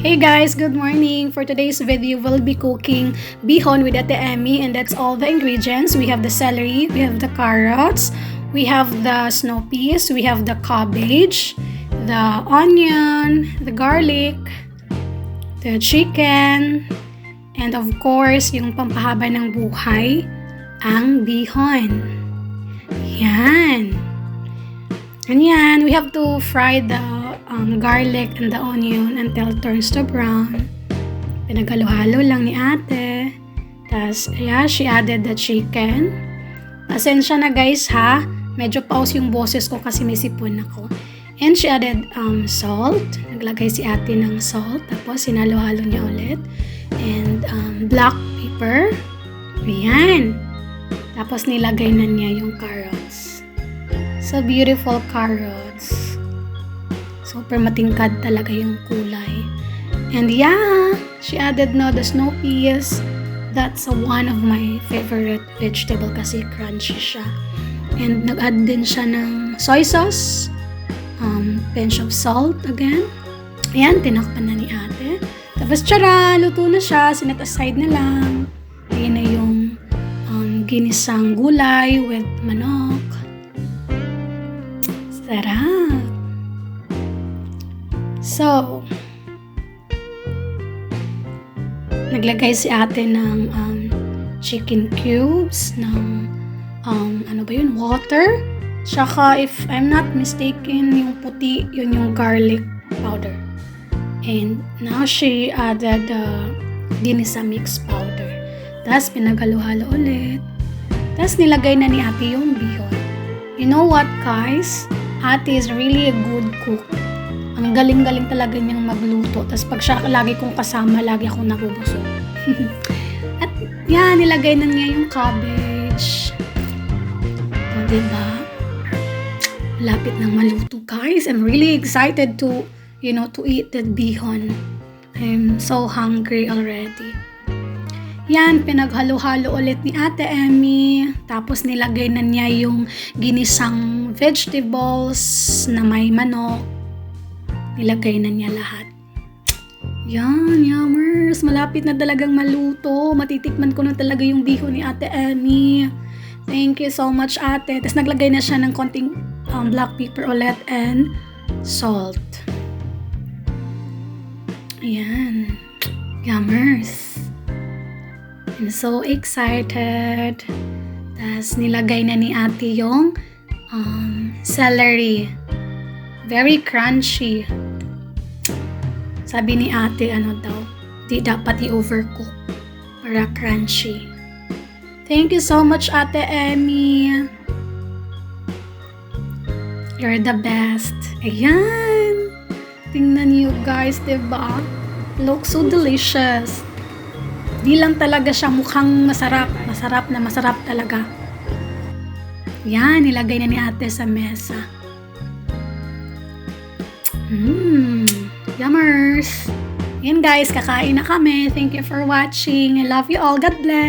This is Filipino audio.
Hey guys, good morning. For today's video, we'll be cooking bihon with Ate Emmy, and that's all the ingredients. We have the celery, we have the carrots, we have the snow peas, we have the cabbage, the onion, the garlic, the chicken, and of course, yung pampahaba ng buhay, ang bihon. Yan. And yan, we have to fry the garlic and the onion until it turns to brown. Pinaghalo-halo lang ni ate. Tapos, yeah, she added the chicken. Pasensya na guys ha. Medyo pause yung boses ko kasi may sipon ako. And she added salt. Naglagay si ate ng salt. Tapos, sinalo-halo niya ulit. And black pepper. Ayan. Tapos, nilagay na niya yung carrots. So, beautiful carrots. Super matingkad talaga yung kulay. And yeah, she added now the snow peas. That's one of my favorite vegetable kasi crunchy siya. And nag-add din siya ng soy sauce. Pinch of salt again. Ayan, tinakpan na ni ate. Tapos tara, luto na siya. Sinet aside na lang. Ayan na yung ginisang gulay with manok. Sarap! So, naglagay si ate ng chicken cubes, ng ano ba yun, water. Tsaka, if I'm not mistaken, yung puti, yun yung garlic powder. And now she added ginisa mix powder. Tapos, pinaghalo-halo ulit. Tapos, nilagay na ni ate yung bihon. You know what, guys? Ate is really a good cook. Ang galing-galing talaga niyang magluto. Tapos pag siya lagi kong kasama, lagi akong nabubusog. At yan, nilagay na niya yung cabbage. O, diba? Lapit ng maluto, guys. I'm really excited to eat that bihon. I'm so hungry already. Yan, pinaghalo-halo ulit ni Ate Emmy. Tapos nilagay na niya yung ginisang vegetables na may manok. Nilagay na niya lahat. Yan, yummers. Malapit na talagang maluto. Matitikman ko na talaga yung bihon ni Ate Emmy. Thank you so much, ate. Tapos naglagay na siya ng konting black pepper ulit and salt. Ayan. Yummers. I'm so excited. Tapos nilagay na ni ate yung celery. Very crunchy. Sabi ni ate, di dapat i-overcook para crunchy. Thank you so much, Ate Emmy. You're the best. Ayan. Tingnan niyo guys, diba? Looks so delicious. Di lang talaga siya mukhang masarap. Masarap talaga. Yan, nilagay na ni ate sa mesa. Yummers! Yan guys, kakain na kami. Thank you for watching. I love you all. God bless!